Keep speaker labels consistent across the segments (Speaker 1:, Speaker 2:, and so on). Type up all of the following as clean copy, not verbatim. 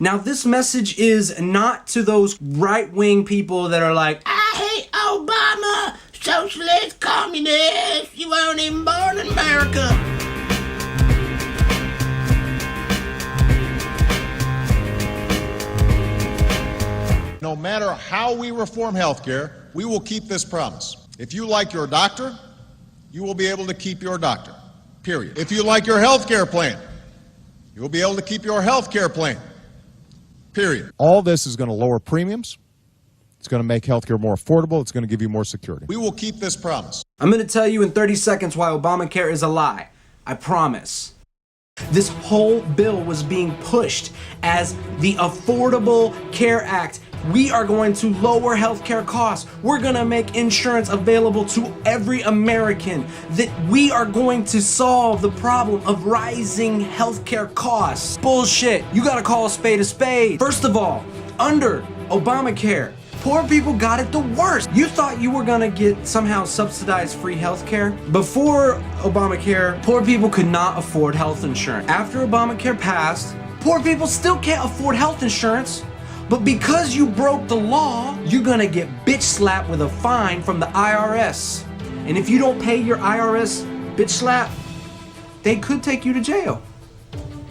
Speaker 1: Now, this message is not to those right-wing people that are like, I hate Obama, socialist, communist, you weren't even born in America.
Speaker 2: No matter how we reform healthcare, we will keep this promise. If you like your doctor, you will be able to keep your doctor, period. If you like your healthcare plan, you will be able to keep your healthcare plan. Period.
Speaker 3: All this is going to lower premiums. It's going to make healthcare more affordable. It's going to give you more security.
Speaker 2: We will keep this promise.
Speaker 1: I'm going to tell you in 30 seconds why Obamacare is a lie. I promise. This whole bill was being pushed as the Affordable Care Act. We are going to lower healthcare costs. We're going to make insurance available to every American. That we are going to solve the problem of rising healthcare costs. Bullshit. You got to call a spade a spade. First of all, under Obamacare, poor people got it the worst. You thought you were gonna get somehow subsidized free healthcare? Before Obamacare, poor people could not afford health insurance. After Obamacare passed, poor people still can't afford health insurance. But because you broke the law, you're gonna get bitch slapped with a fine from the IRS. And if you don't pay your IRS bitch slap, they could take you to jail.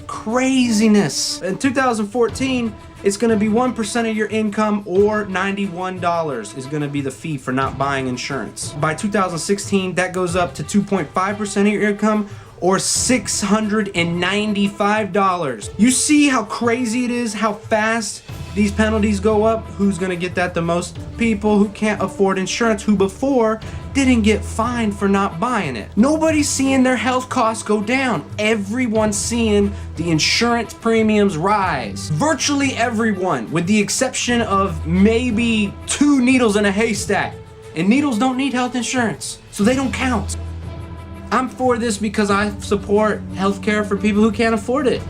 Speaker 1: Craziness. In 2014, it's going to be 1% of your income, or $91 is going to be the fee for not buying insurance. By 2016, that goes up to 2.5% of your income, or $695. You see how crazy it is, how fast these penalties go up? Who's going to get that the most? People who can't afford insurance, who before didn't get fined for not buying it. Nobody's seeing their health costs go down. Everyone's seeing the insurance premiums rise. Virtually everyone, with the exception of maybe 2 needles in a haystack. And needles don't need health insurance, so they don't count. I'm for this because I support healthcare for people who can't afford it.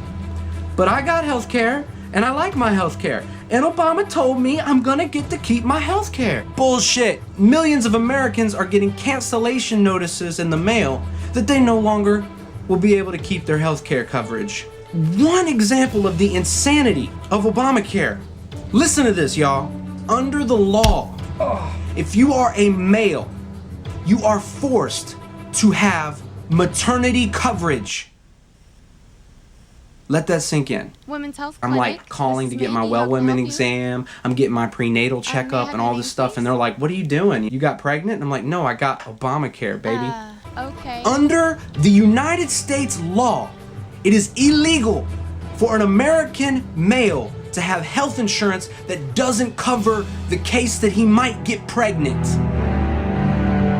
Speaker 1: But I got healthcare, and I like my healthcare. And Obama told me I'm gonna get to keep my healthcare. Bullshit. Millions of Americans are getting cancellation notices in the mail that they no longer will be able to keep their healthcare coverage. One example of the insanity of Obamacare. Listen to this, y'all. Under the law, if you are a male, you are forced to have maternity coverage. Let that sink in.
Speaker 4: Women's Health
Speaker 1: I'm
Speaker 4: Clinic.
Speaker 1: like calling to
Speaker 4: This is
Speaker 1: get my
Speaker 4: Mandy.
Speaker 1: well
Speaker 4: How can I
Speaker 1: women
Speaker 4: help you?
Speaker 1: exam. I'm getting my prenatal checkup and all this stuff. And they're like, what are you doing? You got pregnant? And I'm like, no, I got Obamacare, baby.
Speaker 4: Okay.
Speaker 1: Under the United States law, it is illegal for an American male to have health insurance that doesn't cover the case that he might get pregnant.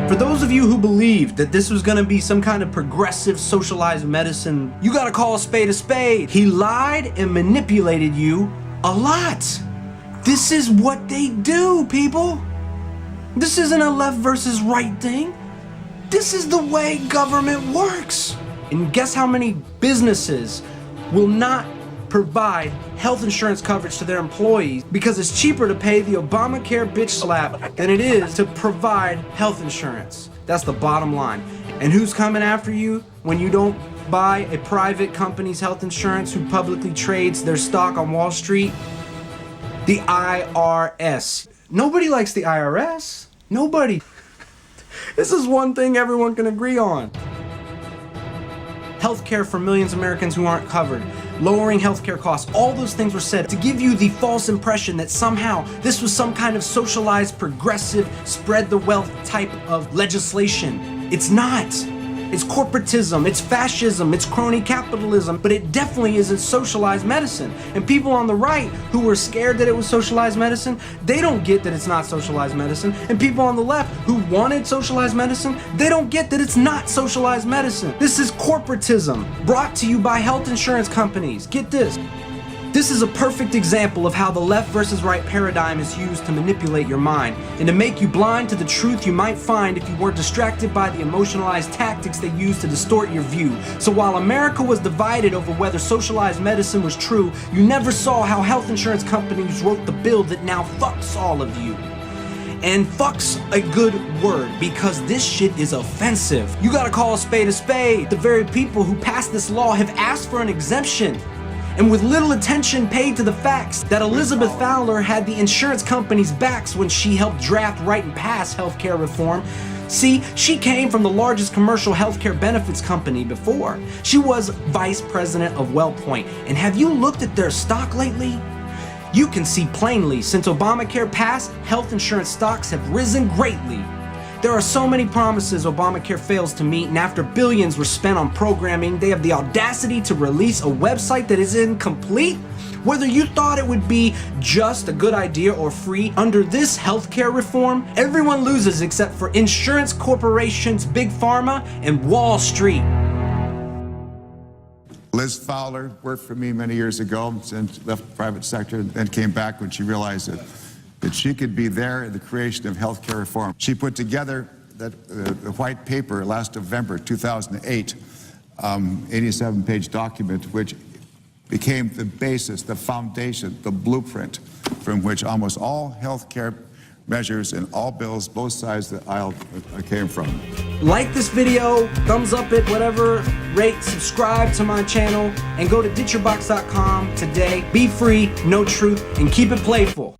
Speaker 1: For those of you who believed that this was gonna be some kind of progressive socialized medicine, you gotta call a spade a spade. He lied and manipulated you a lot. This is what they do, people. This isn't a left versus right thing. This is the way government works. And guess how many businesses will not provide health insurance coverage to their employees because it's cheaper to pay the Obamacare bitch slap than it is to provide health insurance. That's the bottom line. And who's coming after you when you don't buy a private company's health insurance who publicly trades their stock on Wall Street? The IRS. Nobody likes the IRS. Nobody. This is one thing everyone can agree on. Healthcare for millions of Americans who aren't covered, lowering healthcare costs, all those things were said to give you the false impression that somehow this was some kind of socialized, progressive, spread the wealth type of legislation. It's not. It's corporatism, it's fascism, it's crony capitalism, but it definitely isn't socialized medicine. And people on the right who were scared that it was socialized medicine, they don't get that it's not socialized medicine. And people on the left who wanted socialized medicine, they don't get that it's not socialized medicine. This is corporatism brought to you by health insurance companies. Get this. This is a perfect example of how the left versus right paradigm is used to manipulate your mind and to make you blind to the truth you might find if you weren't distracted by the emotionalized tactics they use to distort your view. So while America was divided over whether socialized medicine was true, you never saw how health insurance companies wrote the bill that now fucks all of you. And fuck's a good word because this shit is offensive. You gotta call a spade a spade. The very people who passed this law have asked for an exemption. and with little attention paid to the facts that Elizabeth Fowler had the insurance company's backs when she helped draft, write, and pass healthcare reform. See, she came from the largest commercial healthcare benefits company before. She was vice president of WellPoint, and have you looked at their stock lately? You can see plainly, since Obamacare passed, health insurance stocks have risen greatly. There are so many promises Obamacare fails to meet, and after billions were spent on programming, they have the audacity to release a website that is incomplete? Whether you thought it would be just a good idea or free, under this healthcare reform, everyone loses except for insurance corporations, Big Pharma, and Wall Street.
Speaker 4: Liz Fowler worked for me many years ago, and left the private sector, and then came back when she realized that she could be there in the creation of healthcare reform. She put together the white paper last November 2008, 87-page document, which became the basis, the foundation, the blueprint from which almost all healthcare measures and all bills, both sides of the aisle, came from.
Speaker 1: Like this video, thumbs up it, whatever, rate, subscribe to my channel, and go to ditchyourbox.com today. Be free, know truth, and keep it playful.